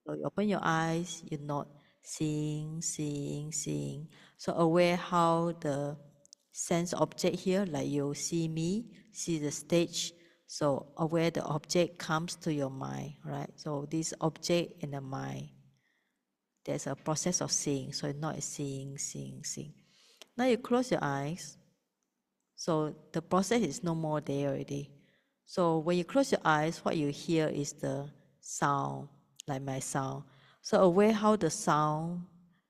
So you open your eyes, you nod, seeing, seeing, seeing. So aware how the sense object here, like you see me, see the stage. So aware the object comes to your mind, right? So this object in the mind, there's a process of seeing. So it's not seeing, seeing, seeing. Now you close your eyes. So the process is no more there already. So when you close your eyes, what you hear is the sound, like my sound. So aware how the sound,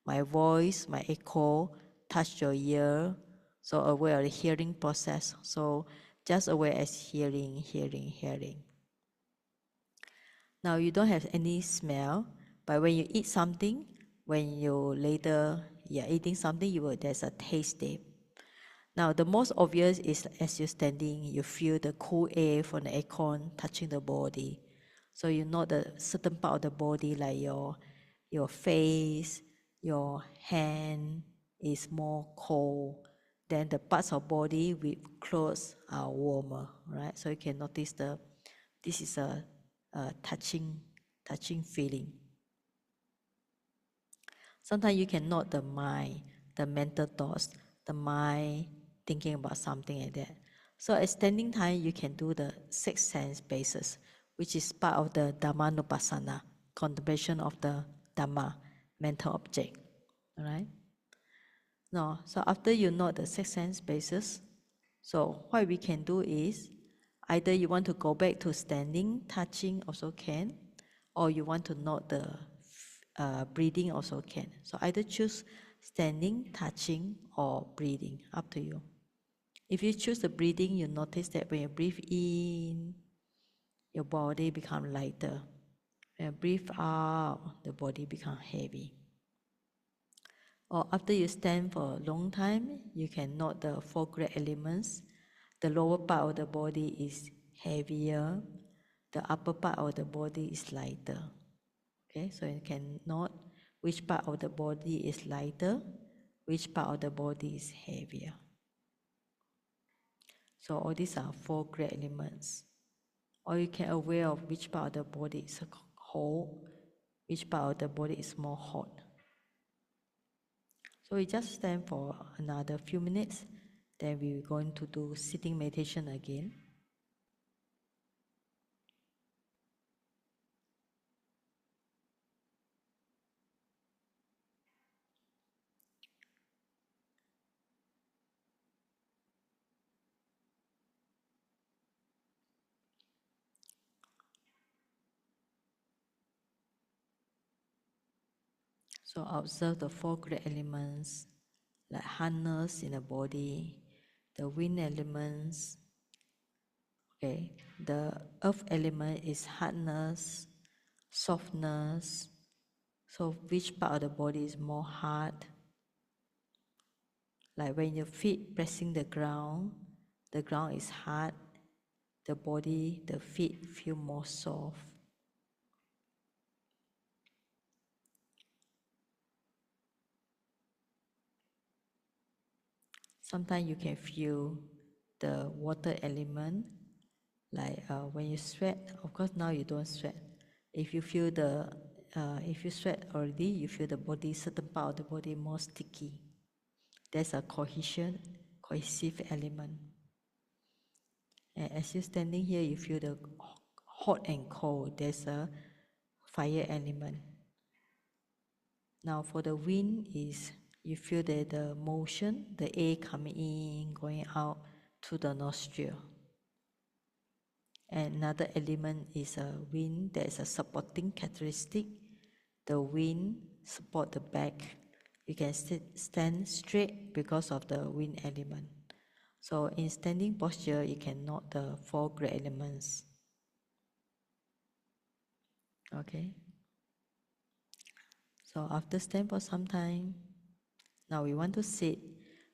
my voice, my echo touch your ear. So aware of the hearing process. So just aware as hearing, hearing, hearing. Now you don't have any smell, but when you eat something, when you later you're eating something, there's a taste there. Now, the most obvious is as you're standing, you feel the cool air from the aircon touching the body. So you know the certain part of the body, like your face, your hand is more cold. Then the parts of body with clothes are warmer, right? So you can notice this is a touching feeling. Sometimes you can note the mind, the mental thoughts, the mind thinking about something like that. So at standing time, you can do the six sense basis, which is part of the Dhammanupassana, contemplation of the Dhamma, mental object. All right? Now, so after you know the six sense basis, so what we can do is, either you want to go back to standing, touching also can, or you want to note the breathing also can. So either choose standing, touching, or breathing, up to you. If you choose the breathing, you notice that when you breathe in, your body becomes lighter. When you breathe out, the body becomes heavy. Or after you stand for a long time, you can note the four great elements. The lower part of the body is heavier. The upper part of the body is lighter. Okay, so you can note which part of the body is lighter, which part of the body is heavier. So all these are four great elements. Or you can aware of which part of the body is cold, which part of the body is more hot. So we just stand for another few minutes, then we're going to do sitting meditation again. So observe the four great elements, like hardness in the body, the wind elements. Okay, the earth element is hardness, softness. So which part of the body is more hard? Like when your feet pressing the ground is hard, the body, the feet feel more soft. Sometimes you can feel the water element, like when you sweat. Of course, now you don't sweat. If you feel if you sweat already, you feel the body, certain part of the body more sticky. There's a cohesive element. And as you're standing here, you feel the hot and cold. There's a fire element. Now for the wind is, you feel that the motion, the air coming in, going out to the nostril. And another element is a wind. There is a supporting characteristic. The wind support the back. You can stand straight because of the wind element. So in standing posture, you can note the four great elements. Okay. So after stand for some time, now we want to sit.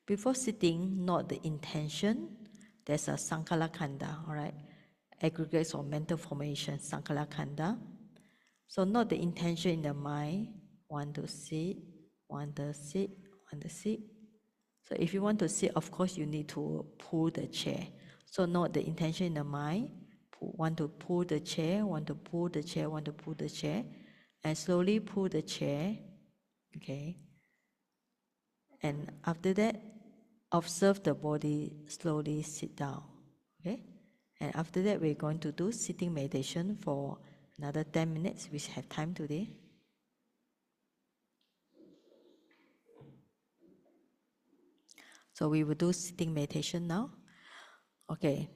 Before sitting, note the intention. There's a Sankala Khanda, all right? Aggregates of mental formation, Sankala Khanda. So note the intention in the mind. Want to sit, want to sit, want to sit. So if you want to sit, of course you need to pull the chair. So note the intention in the mind. Want to pull the chair, want to pull the chair, want to pull the chair. and slowly pull the chair, okay? And after that, observe the body, slowly sit down, okay? And after that, we're going to do sitting meditation for another 10 minutes. We have time today. So we will do sitting meditation now. Okay.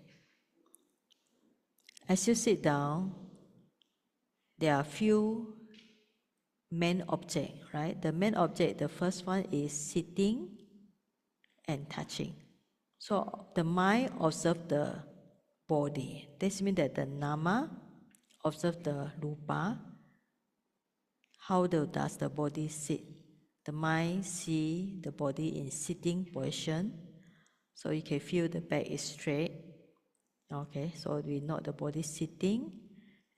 As you sit down, there are few main objects, right? The main object, the first one is sitting and touching. So the mind observe the body. This means that the nama observe the rupa. How does the body sit? The mind see the body in sitting position. So you can feel the back is straight. Okay, so we know the body sitting,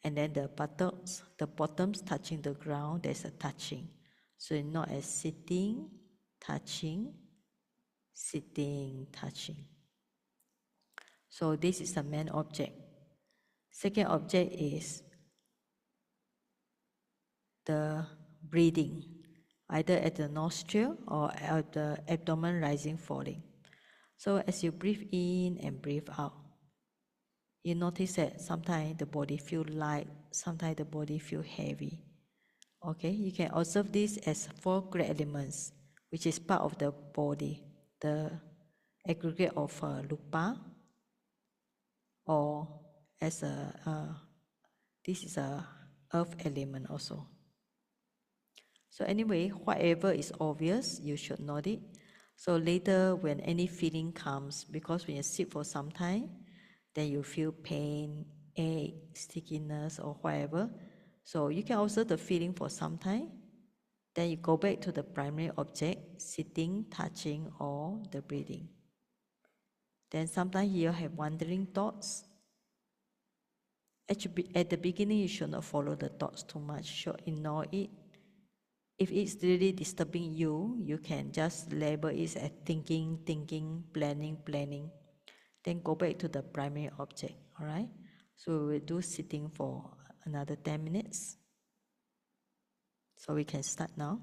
and then the bottoms touching the ground, there's a touching. So you know as sitting, touching, sitting, touching. So this is the main object. Second object is the breathing, either at the nostril or at the abdomen rising, falling. So as you breathe in and breathe out, you notice that sometimes the body feel light, sometimes the body feel heavy. Okay, you can observe this as 4 great elements, which is part of the body, the aggregate of rupa, or as this is a earth element also. So anyway, whatever is obvious, you should note it. So later when any feeling comes, because when you sit for some time, then you feel pain, ache, stickiness or whatever. So you can observe the feeling for some time. Then you go back to the primary object, sitting, touching or the breathing. Then sometimes you have wandering thoughts. At the beginning, you should not follow the thoughts too much, you should ignore it. If it's really disturbing you, you can just label it as thinking, planning. Then go back to the primary object, all right? So we will do sitting for another 10 minutes. So we can start now.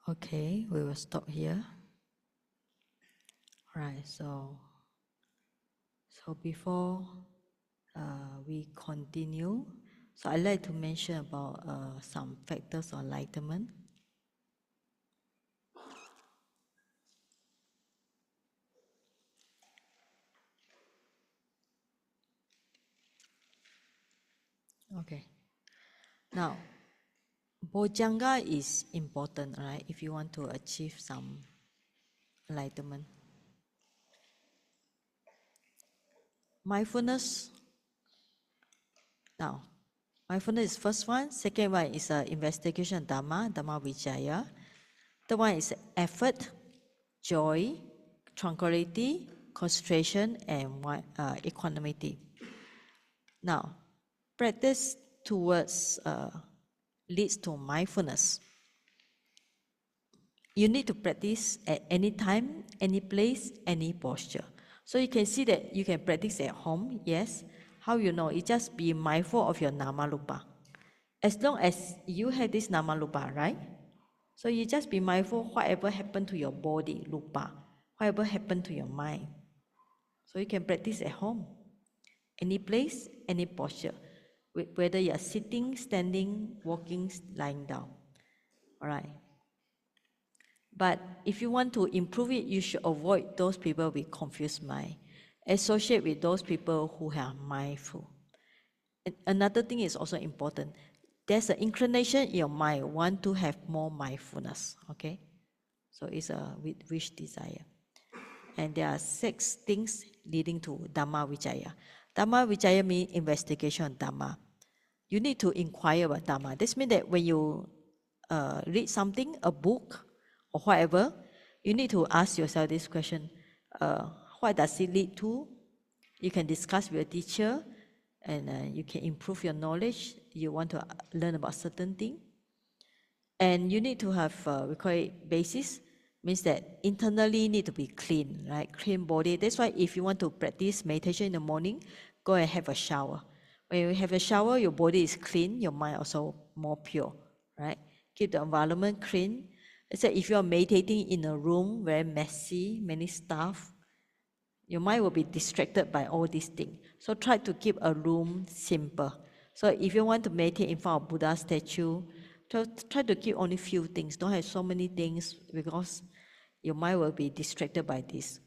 Okay, we will stop here. Right, so before we continue, so I'd like to mention about some factors of enlightenment. Okay, now Bojjhanga is important, right? If you want to achieve some enlightenment. Mindfulness, now, mindfulness is first one. Second one is investigation Dhamma, Dhamma Vijaya. Third one is effort, joy, tranquility, concentration, and equanimity. Now, practice towards leads to mindfulness. You need to practice at any time, any place, any posture. So you can see that you can practice at home, yes. How you know? You just be mindful of your namarupa. As long as you have this namarupa, right? So you just be mindful whatever happened to your body, rupa, whatever happened to your mind. So you can practice at home, any place, any posture, whether you are sitting, standing, walking, lying down. All right. But if you want to improve it, you should avoid those people with confused mind. Associate with those people who are mindful. And another thing is also important. There's an inclination in your mind want to have more mindfulness. Okay, so it's a wish desire. And there are 6 things leading to Dhamma Vijaya. Dhamma Vijaya means investigation of Dhamma. You need to inquire about Dhamma. This means that when you read something, a book, or whatever, you need to ask yourself this question, what does it lead to? You can discuss with a teacher, and you can improve your knowledge. You want to learn about certain thing. And you need to have, we call it basis, means that internally need to be clean, right? Clean body. That's why if you want to practice meditation in the morning, go and have a shower. When you have a shower, your body is clean, your mind also more pure, right? Keep the environment clean. It's like if you are meditating in a room very messy, many stuff, your mind will be distracted by all these things. So try to keep a room simple. So if you want to meditate in front of Buddha statue, try to keep only few things. Don't have so many things because your mind will be distracted by this.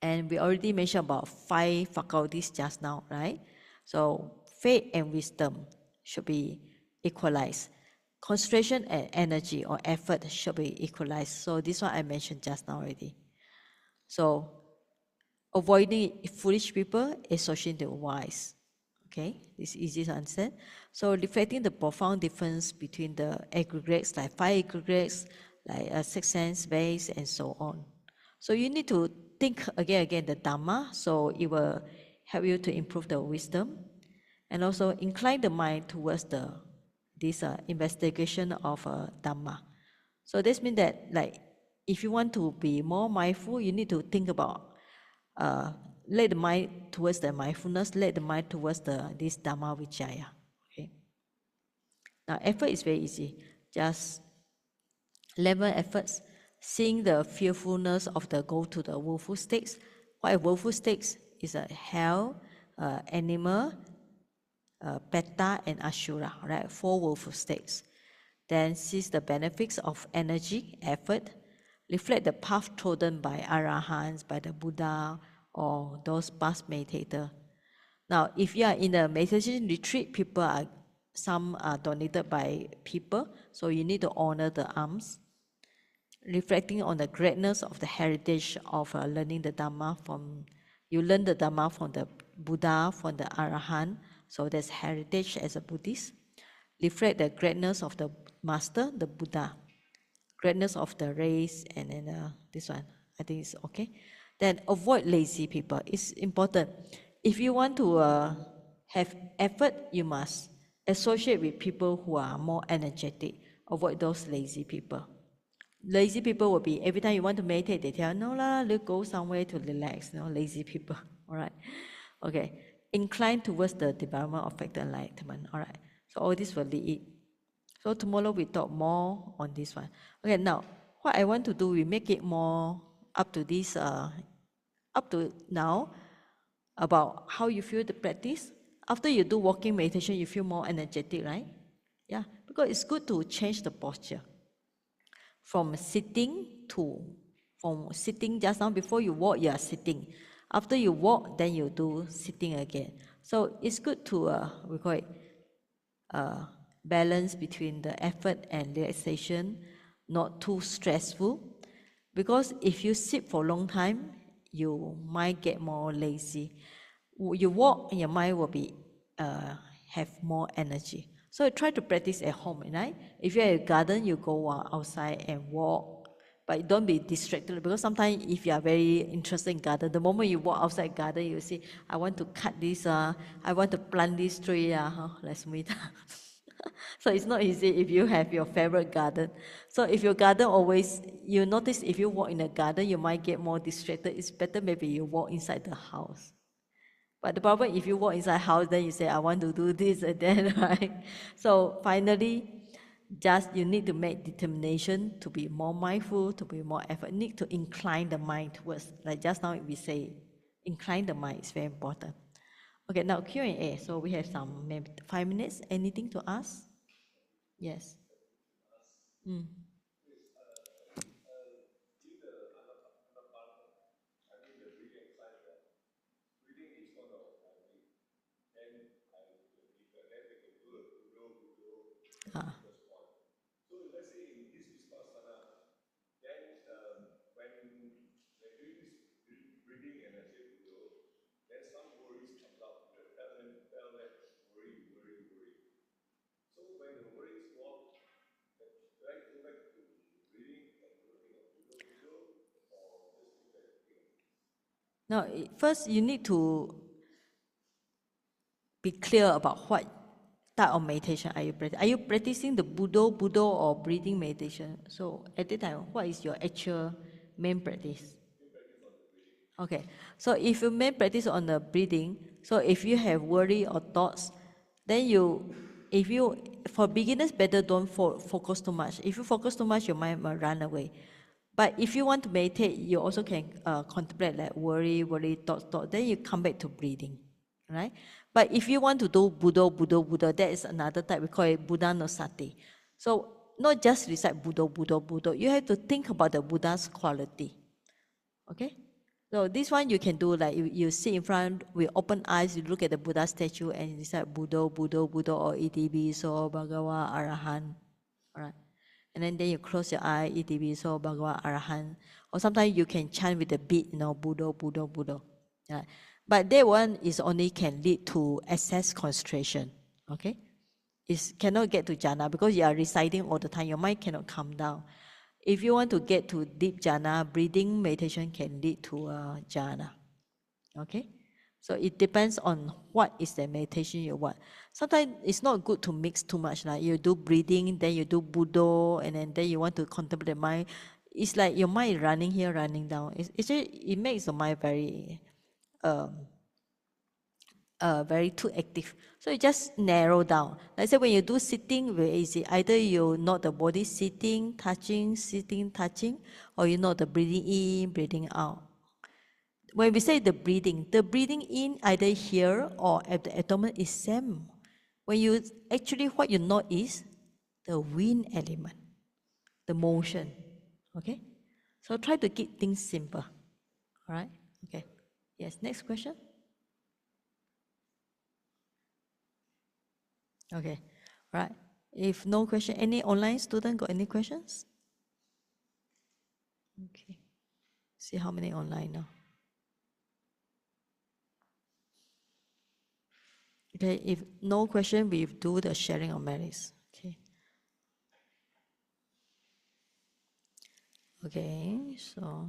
And we already mentioned about 5 faculties just now, right? So faith and wisdom should be equalized. Concentration and energy or effort should be equalized. So this one I mentioned just now already. So avoiding foolish people, associating the wise. Okay, this is easy to understand. So reflecting the profound difference between the aggregates, like 5 aggregates, like 6 sense base, and so on. So you need to think again the Dhamma, so it will help you to improve the wisdom, and also incline the mind towards this investigation of Dhamma. So this means that, like, if you want to be more mindful, you need to think about let the mind towards the mindfulness, let the mind towards this Dhamma Vijaya. Okay. Now, effort is very easy. Just 11 efforts, seeing the fearfulness of the go to the woeful states. What are woeful states? Is a hell, animal, Petta, and Ashura, right? 4 woeful states. Then sees the benefits of energy, effort, reflect the path trodden by Arahants, by the Buddha, or those past meditators. Now, if you are in a meditation retreat, some are donated by people, so you need to honor the alms. Reflecting on the greatness of the heritage of learning the Dhamma you learn the Dhamma from the Buddha, from the Arahant, so there's heritage as a Buddhist. Reflect the greatness of the Master, the Buddha, greatness of the race, and then this one, I think it's okay. Then avoid lazy people. It's important. If you want to have effort, you must associate with people who are more energetic. Avoid those lazy people. Lazy people will be, every time you want to meditate, they tell, no lah, let's go somewhere to relax. Lazy people. All right. Okay. Incline towards the development of factor enlightenment. All right. So all this will lead it. So tomorrow we talk more on this one. Okay, now what I want to do, we make it more up to this, up to now, about how you feel the practice. After you do walking meditation, you feel more energetic, right? Yeah, because it's good to change the posture from sitting to, from sitting just now, before you walk, you are sitting. After you walk, then you do sitting again. So it's good to, we call it, balance between the effort and relaxation, not too stressful. Because if you sit for a long time, you might get more lazy. You walk and your mind will be, have more energy. So try to practice at home, right? If you're at a garden, you go outside and walk, but don't be distracted, because sometimes if you are very interested in garden, the moment you walk outside garden, you see, I want to cut this, I want to plant this tree, let's meet. So it's not easy if you have your favorite garden. So if your garden always, you notice if you walk in a garden, you might get more distracted. It's better maybe you walk inside the house. But the problem, if you walk inside house, then you say, I want to do this and then, right? So finally, just you need to make determination to be more mindful, to be more effort. Need to incline the mind towards, like just now we say, incline the mind is very important. Okay, now Q&A. So we have some, maybe 5 minutes. Anything to ask? Yes. Mm. Ah. Now, first you need to be clear about what type of meditation are you practicing. Are you practicing the Buddha or breathing meditation? So at that time, what is your actual main practice? Okay, so if you main practice on the breathing, so if you have worry or thoughts, then if you, for beginners, better don't focus too much. If you focus too much, your mind will run away. But if you want to meditate, you also can contemplate like worry, thought, then you come back to breathing, right? But if you want to do Buddha, that is another type. We call it Buddha no Sati. So not just recite Buddha. You have to think about the Buddha's quality, okay? So this one you can do like you sit in front with open eyes, you look at the Buddha statue and you recite Buddha, or ETB, so Bhagawa, Arahan, alright? And then you close your eye, ETB, so Bhagawa, Arahan. Or sometimes you can chant with the beat, Buddha. Yeah. But that one is only can lead to excess concentration, okay? It cannot get to jhana because you are reciting all the time. Your mind cannot calm down. If you want to get to deep jhana, breathing meditation can lead to jhana. Okay? So it depends on what is the meditation you want. Sometimes it's not good to mix too much. Like you do breathing, then you do Buddha, and then you want to contemplate mind. It's like your mind is running here, running down. It makes the mind um, very too active. So you just narrow down. Like I said, when you do sitting, very easy. Either you know the body sitting, touching, or you know the breathing in, breathing out. When we say the breathing in either here or at the abdomen is same. When you actually what you know is the wind element, the motion. Okay? So try to keep things simple. All right? Okay. Yes, next question. Okay. Right. If no question, any online student got any questions? Okay. See how many online now. Okay, if no question, we do the sharing of merits. Okay. Okay, so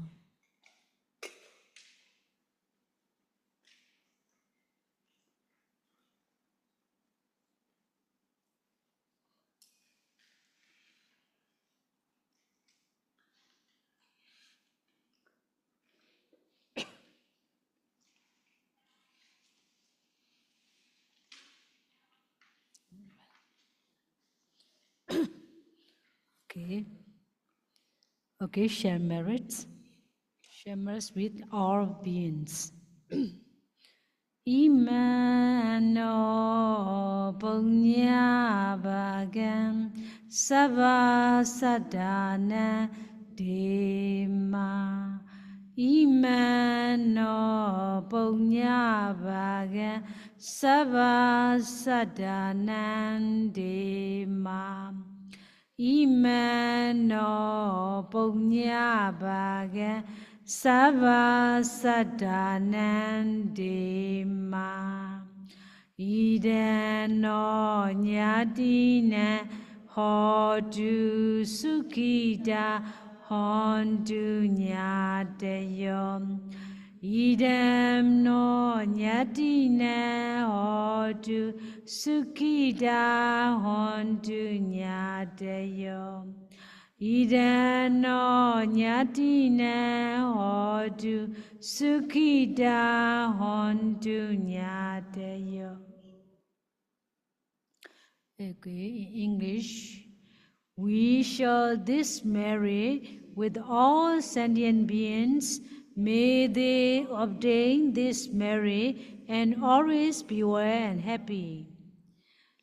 Okay, share merits. Share merits with all beings. Imano punya bhagam sabha sadhana dema. Imano punya bhagam sabha sadhana dema. Imano punya bhagam Sava Sadanandema Idano Nyadina Hodu Sukida Hondu Nyadayom Idam no Nyadina Hodu Sukida Hondu Nyadayom Idano Nyadina Hodu Sukida Hondu Nyadayo. Okay, in English, we shall this marry with all sentient beings. May they obtain this marry and always be well and happy.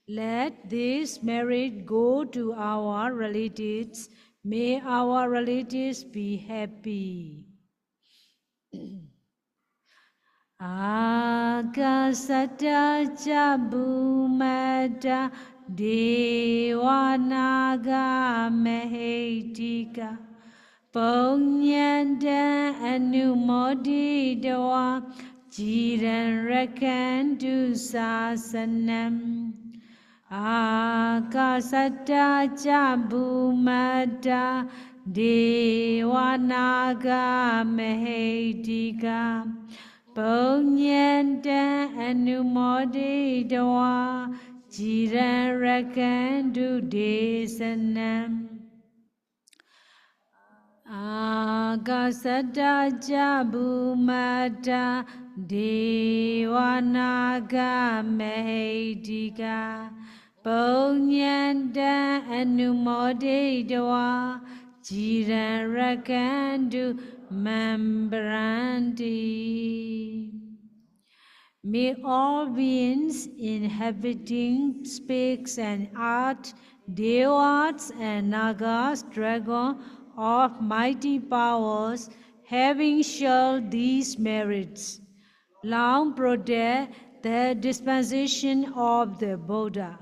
Let this merit go to our relatives. May our relatives be happy. Akasata Chabumata Devanaga Mehetika Punyanda Anumodidawa Jiran Rakandu Sasanam Akasata Chabumata Devanaga Mehetika Punyanta Anumodidawa Jiran Rakandu Desanam Akasata Jabumata Devanaga Mahedika Punyanta Anumodidawa Jiran Rakandu Membranti. May all beings inhabiting space and art, devas and nagas, dragons of mighty powers, having shared these merits, long protect the dispensation of the Buddha.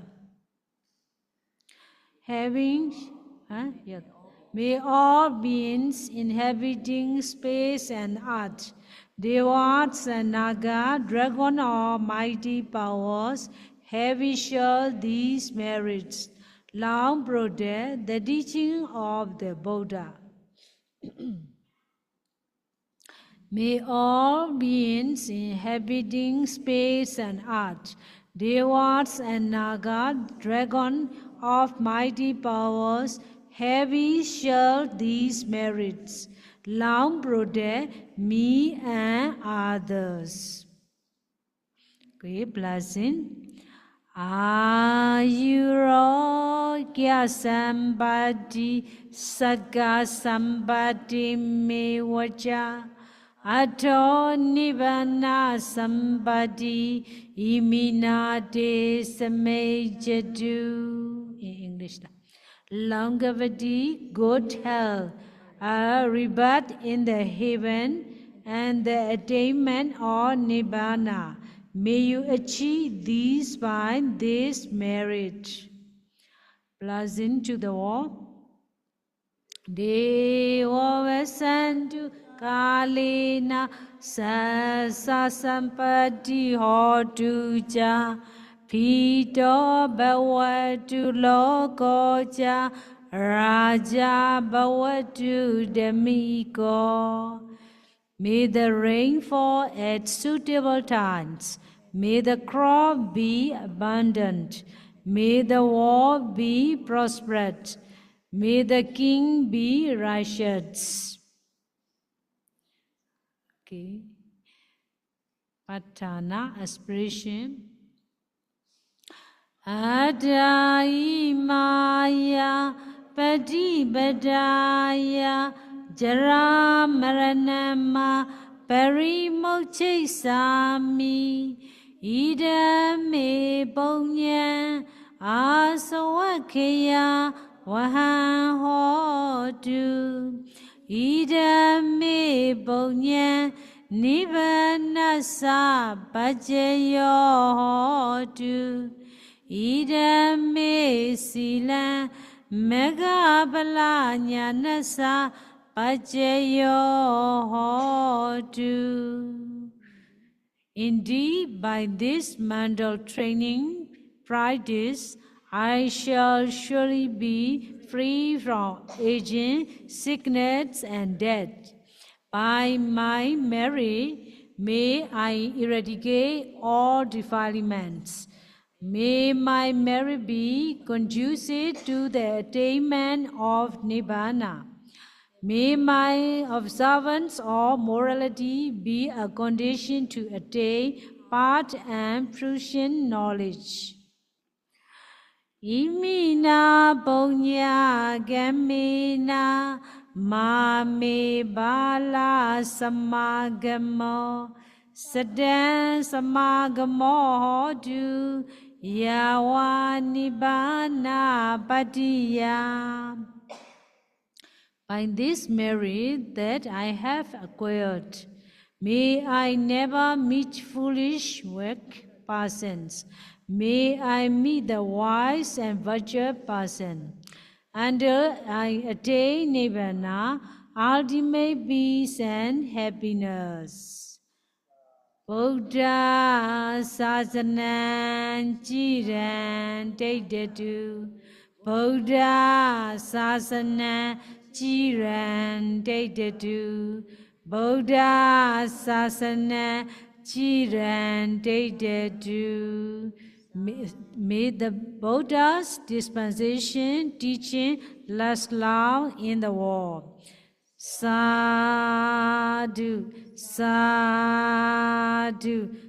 May all beings inhabiting space and earth, devas and naga, dragon or mighty powers, having shared these merits, long protect the teaching of the Buddha. May all beings inhabiting space and earth, devas and naga, dragon of mighty powers, having shared these merits, long protect me and others. Okay, blessing. Ayurogya Sambati Saga Sambati Mewaja Ato Nibbana Sambati Iminate Samejadu. In English. Longevity, good health, a rebirth in the heaven, and the attainment of Nibbana. May you achieve these by this merit. Blessing to the all. Devo Vasantu Kalina Sasa Sampati Hotuja Pito Bhavatu Lokoja Raja Bhavatu Demiko. May the rain fall at suitable times. May the crop be abundant. May the war be prosperous. May the king be righteous. Okay. Patana, aspiration. Adai Maya Patibadaya Jara Maranama Parimoksami Idame Bonyan Asawakaya Wahan Hodu Idame Bonyan Nibanasa Bajayo Hodu Idame Silan Megabala Nyanasa Pajayo Hodu. Indeed, by this mental training practice, I shall surely be free from aging, sickness, and death. By my merit, may I eradicate all defilements. May my merit be conducive to the attainment of Nibbana. May my observance of morality be a condition to attain path and prudent knowledge. Imina Bonya Gamina Mame Bala Samagamo Sadan Samagamo Du Yawa Nibbana Patiya. By this merit that I have acquired, may I never meet foolish weak persons. May I meet the wise and virtuous person. Until I attain Nibbana, ultimate peace and happiness. Buddha Sasanan Jiran Deidatu Buddha Sasanan Jiran Deidatu Buddha Sasanan Jiran Deidatu. May the Buddha's dispensation teaching last long in the world. Sadhu, sadhu,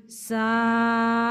sadhu.